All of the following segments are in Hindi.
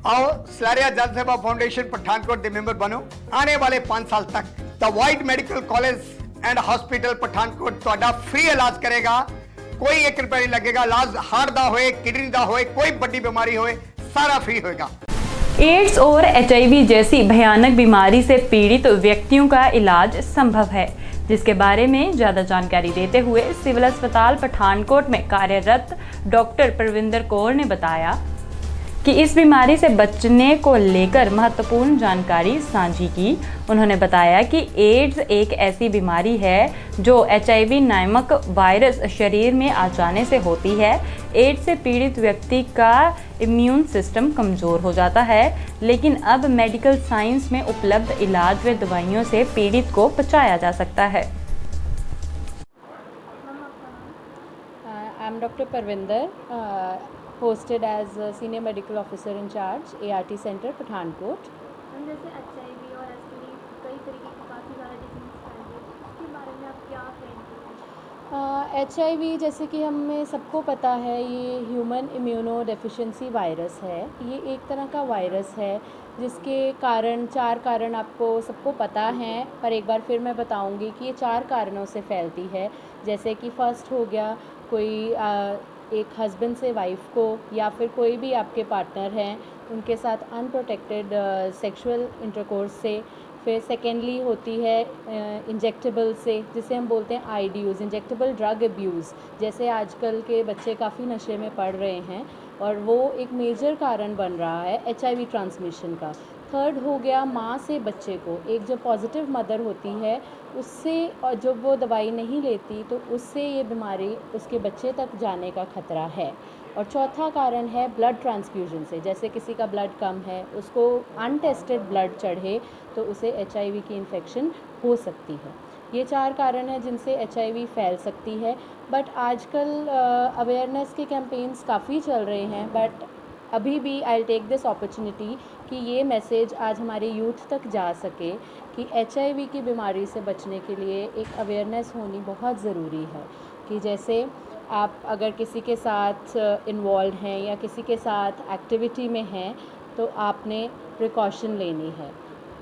आओ सलारिया जन सेवा फाउंडेशन पठानकोट के मेंबर बनो। आने वाले 5 साल तक the white medical college and hospital Pathankot ਤੁਹਾਡਾ फ्री इलाज करेगा। कोई 1 रुपया नहीं लगेगा। इलाज हार्ट का होए, किडनी का होए, कोई बड़ी बीमारी होए, सारा फ्री होएगा। एड्स और एचआईवी जैसी भयानक बीमारी से पीड़ित व्यक्तियों का इलाज संभव है, जिसके बारे में ज़्यादा जानकारी देते हुए सिविल अस्पताल पठानकोट में कार्यरत डॉक्टर परविंदर कौर ने बताया कि इस बीमारी से बचने को लेकर महत्वपूर्ण जानकारी साझी की। उन्होंने बताया कि एड्स एक ऐसी बीमारी है जो एचआईवी नामक वायरस शरीर में आ जाने से होती है। एड्स से पीड़ित व्यक्ति का इम्यून सिस्टम कमज़ोर हो जाता है, लेकिन अब मेडिकल साइंस में उपलब्ध इलाज व दवाइयों से पीड़ित को बचाया जा सकता है। I am Dr. Parvinder, posted as Senior Medical Officer in Charge, ART Center, Pathankot. जैसे HIV और STD कई तरीके की काफ़ी ज़्यादा डिजीज़ फैलती है, इसके बारे में आप क्या कहेंगे? HIV जैसे कि हमें सबको पता है, ये ह्यूमन इम्यूनो डेफिशिएंसी वायरस है। ये एक तरह का वायरस है जिसके कारण 4 कारण आपको सबको पता हैं, पर एक बार फिर मैं बताऊंगी कि ये 4 कारणों से फैलती है। जैसे कि फर्स्ट हो गया कोई एक हस्बैंड से वाइफ को या फिर कोई भी आपके पार्टनर हैं उनके साथ अनप्रोटेक्टेड सेक्सुअल इंटरकोर्स से। फिर सेकेंडली होती है इंजेक्टेबल से, जिसे हम बोलते हैं आईडीयूज़, इंजेक्टेबल ड्रग अब्यूज़। जैसे आजकल के बच्चे काफ़ी नशे में पड़ रहे हैं और वो एक मेजर कारण बन रहा है एचआईवी ट्रांसमिशन का। थर्ड हो गया माँ से बच्चे को, एक जो पॉजिटिव मदर होती है उससे, और जब वो दवाई नहीं लेती तो उससे ये बीमारी उसके बच्चे तक जाने का खतरा है। और चौथा कारण है ब्लड ट्रांसफ्यूजन से, जैसे किसी का ब्लड कम है, उसको अनटेस्टेड ब्लड चढ़े तो उसे एचआईवी की इन्फेक्शन हो सकती है। ये 4 कारण हैं जिनसे एचआईवी फैल सकती है। बट आजकल अवेयरनेस के कैंपेन्स काफ़ी चल रहे हैं, बट अभी भी I will take this opportunity कि ये मैसेज आज हमारे यूथ तक जा सके कि एचआईवी की बीमारी से बचने के लिए एक अवेयरनेस होनी बहुत ज़रूरी है। कि जैसे आप अगर किसी के साथ इन्वॉल्व हैं या किसी के साथ एक्टिविटी में हैं तो आपने प्रिकॉशन लेनी है।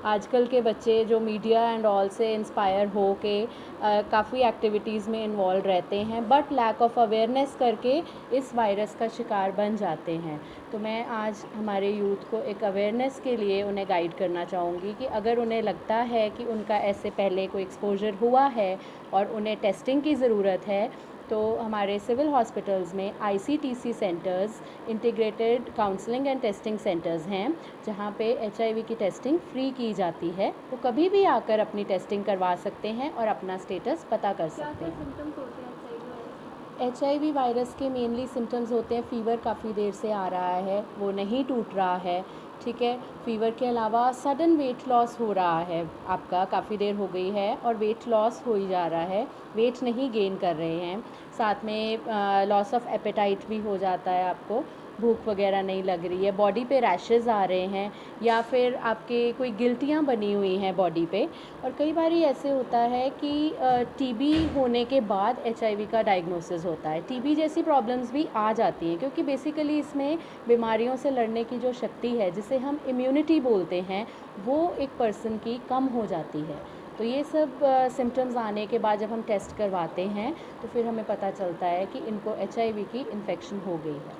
आजकल के बच्चे जो मीडिया एंड ऑल से इंस्पायर हो के काफ़ी एक्टिविटीज़ में इन्वॉल्व रहते हैं, बट लैक ऑफ अवेयरनेस करके इस वायरस का शिकार बन जाते हैं। तो मैं आज हमारे यूथ को एक अवेयरनेस के लिए उन्हें गाइड करना चाहूँगी कि अगर उन्हें लगता है कि उनका ऐसे पहले कोई एक्सपोजर हुआ है और उन्हें टेस्टिंग की ज़रूरत है, तो हमारे सिविल हॉस्पिटल्स में ICTC centres, integrated counselling and testing centres हैं, जहां पे एचआईवी की टेस्टिंग फ्री की जाती है। वो कभी भी आकर अपनी टेस्टिंग करवा सकते हैं और अपना स्टेटस पता कर सकते हैं। सिम्टम्स होते हैं एचआईवी वायरस के मेनली सिम्टम्स होते हैं, फ़ीवर काफ़ी देर से आ रहा है, वो नहीं टूट रहा है, ठीक है। फ़ीवर के अलावा सडन वेट लॉस हो रहा है, आपका काफ़ी देर हो गई है और वेट लॉस हो ही जा रहा है, वेट नहीं गेन कर रहे हैं। साथ में लॉस ऑफ एपेटाइट भी हो जाता है, आपको भूख वगैरह नहीं लग रही है, बॉडी पे रैशेज़ आ रहे हैं या फिर आपके कोई गिल्टियाँ बनी हुई हैं बॉडी पे। और कई बार ऐसे होता है कि टीबी होने के बाद एचआईवी का डायग्नोसिस होता है। टीबी जैसी प्रॉब्लम्स भी आ जाती हैं क्योंकि बेसिकली इसमें बीमारियों से लड़ने की जो शक्ति है, जिसे हम इम्यूनिटी बोलते हैं, वो एक पर्सन की कम हो जाती है। तो ये सब सिम्टम्स आने के बाद जब हम टेस्ट करवाते हैं तो फिर हमें पता चलता है कि इनको एचआईवी की इन्फेक्शन हो गई है।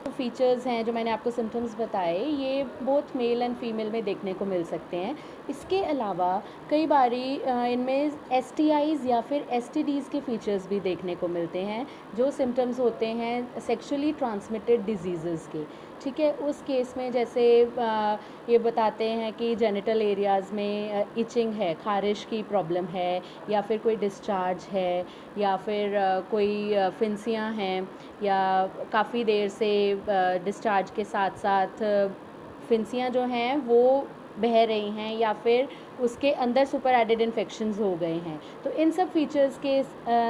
जो फीचर्स हैं, जो मैंने आपको सिम्टम्स बताए, ये बोथ मेल एंड फीमेल में देखने को मिल सकते हैं। इसके अलावा कई बारी इनमें एसटीआईज़ या फिर एसटीडीज़ के फीचर्स भी देखने को मिलते हैं, जो सिम्टम्स होते हैं सेक्सुअली ट्रांसमिटेड डिजीज़ के, ठीक है। उस केस में जैसे ये बताते हैं कि जेनिटल एरियाज़ में इचिंग है, खारिश की प्रॉब्लम है, या फिर कोई डिस्चार्ज है, या फिर कोई फिंसियाँ हैं, या काफ़ी देर से डिस्चार्ज के साथ साथ फिंसियाँ जो हैं वो बह रही हैं, या फिर उसके अंदर सुपर एडेड इन्फेक्शंस हो गए हैं। तो इन सब फीचर्स के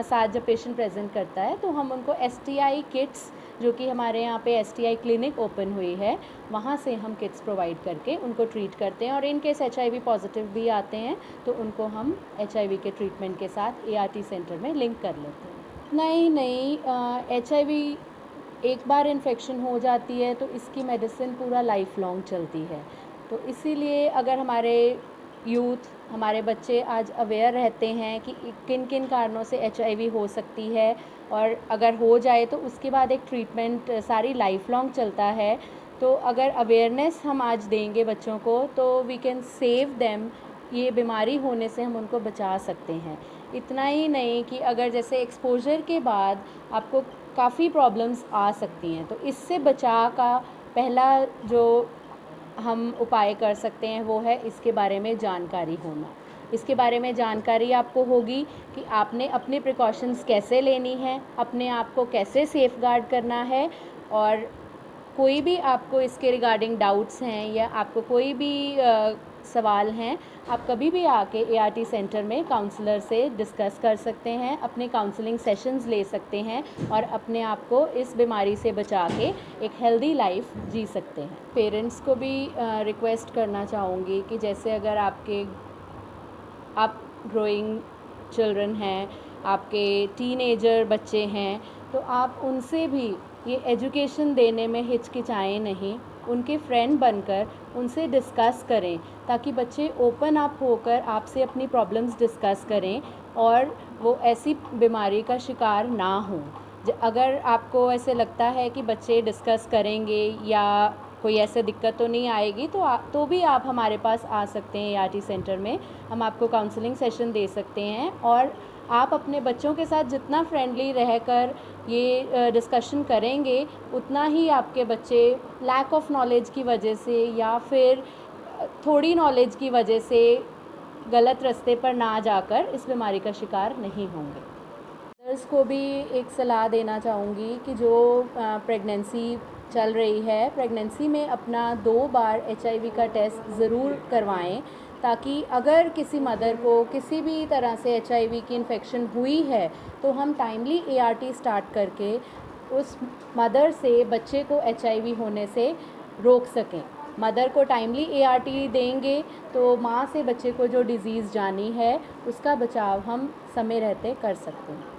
साथ जब पेशेंट प्रेजेंट करता है तो हम उनको एसटीआई किट्स, जो कि हमारे यहाँ पे एसटीआई क्लिनिक ओपन हुई है, वहाँ से हम किट्स प्रोवाइड करके उनको ट्रीट करते हैं। और इन केस एचआईवी पॉजिटिव भी आते हैं तो उनको हम एचआईवी के ट्रीटमेंट के साथ एआरटी सेंटर में लिंक कर लेते हैं। नहीं, एचआईवी एक बार इन्फेक्शन हो जाती है तो इसकी मेडिसिन पूरा लाइफ लॉन्ग चलती है। तो इसीलिए अगर हमारे यूथ, हमारे बच्चे आज अवेयर रहते हैं कि किन किन कारणों से HIV हो सकती है, और अगर हो जाए तो उसके बाद एक ट्रीटमेंट सारी लाइफ लॉन्ग चलता है। तो अगर अवेयरनेस हम आज देंगे बच्चों को तो वी कैन सेव देम, ये बीमारी होने से हम उनको बचा सकते हैं। इतना ही नहीं कि अगर जैसे एक्सपोजर के बाद आपको काफ़ी प्रॉब्लम्स आ सकती हैं, तो इससे बचाव का पहला जो हम उपाय कर सकते हैं वो है इसके बारे में जानकारी होना। इसके बारे में जानकारी आपको होगी कि आपने अपने प्रिकॉशंस कैसे लेनी है, अपने आप को कैसे सेफ गार्ड करना है, और कोई भी आपको इसके रिगार्डिंग डाउट्स हैं या आपको कोई भी सवाल हैं, आप कभी भी आके ART सेंटर में काउंसलर से डिस्कस कर सकते हैं, अपने काउंसलिंग सेशंस ले सकते हैं और अपने आप को इस बीमारी से बचा के एक हेल्दी लाइफ जी सकते हैं। पेरेंट्स को भी रिक्वेस्ट करना चाहूँगी कि जैसे अगर आप ग्रोइंग चिल्ड्रन हैं, आपके टीनेजर बच्चे हैं, तो आप उनसे भी ये एजुकेशन देने में हिचकिचाएं नहीं, उनके फ्रेंड बनकर उनसे डिस्कस करें ताकि बच्चे ओपन अप होकर आपसे अपनी प्रॉब्लम्स डिस्कस करें और वो ऐसी बीमारी का शिकार ना हों। अगर आपको ऐसे लगता है कि बच्चे डिस्कस करेंगे या कोई ऐसे दिक्कत तो नहीं आएगी तो भी आप हमारे पास आ सकते हैं ART सेंटर में, हम आपको काउंसलिंग सेशन दे सकते हैं। और आप अपने बच्चों के साथ जितना फ्रेंडली रहकर ये डिस्कशन करेंगे उतना ही आपके बच्चे लैक ऑफ नॉलेज की वजह से या फिर थोड़ी नॉलेज की वजह से गलत रास्ते पर ना जाकर इस बीमारी का शिकार नहीं होंगे। मदर्स को भी एक सलाह देना चाहूँगी कि जो प्रेगनेंसी चल रही है, प्रेगनेंसी में अपना 2 बार HIV का टेस्ट ज़रूर करवाएं, ताकि अगर किसी मदर को किसी भी तरह से HIV की इन्फेक्शन हुई है तो हम टाइमली ART स्टार्ट करके उस मदर से बच्चे को HIV होने से रोक सकें। मदर को टाइमली ART देंगे तो माँ से बच्चे को जो डिज़ीज़ जानी है उसका बचाव हम समय रहते कर सकते हैं।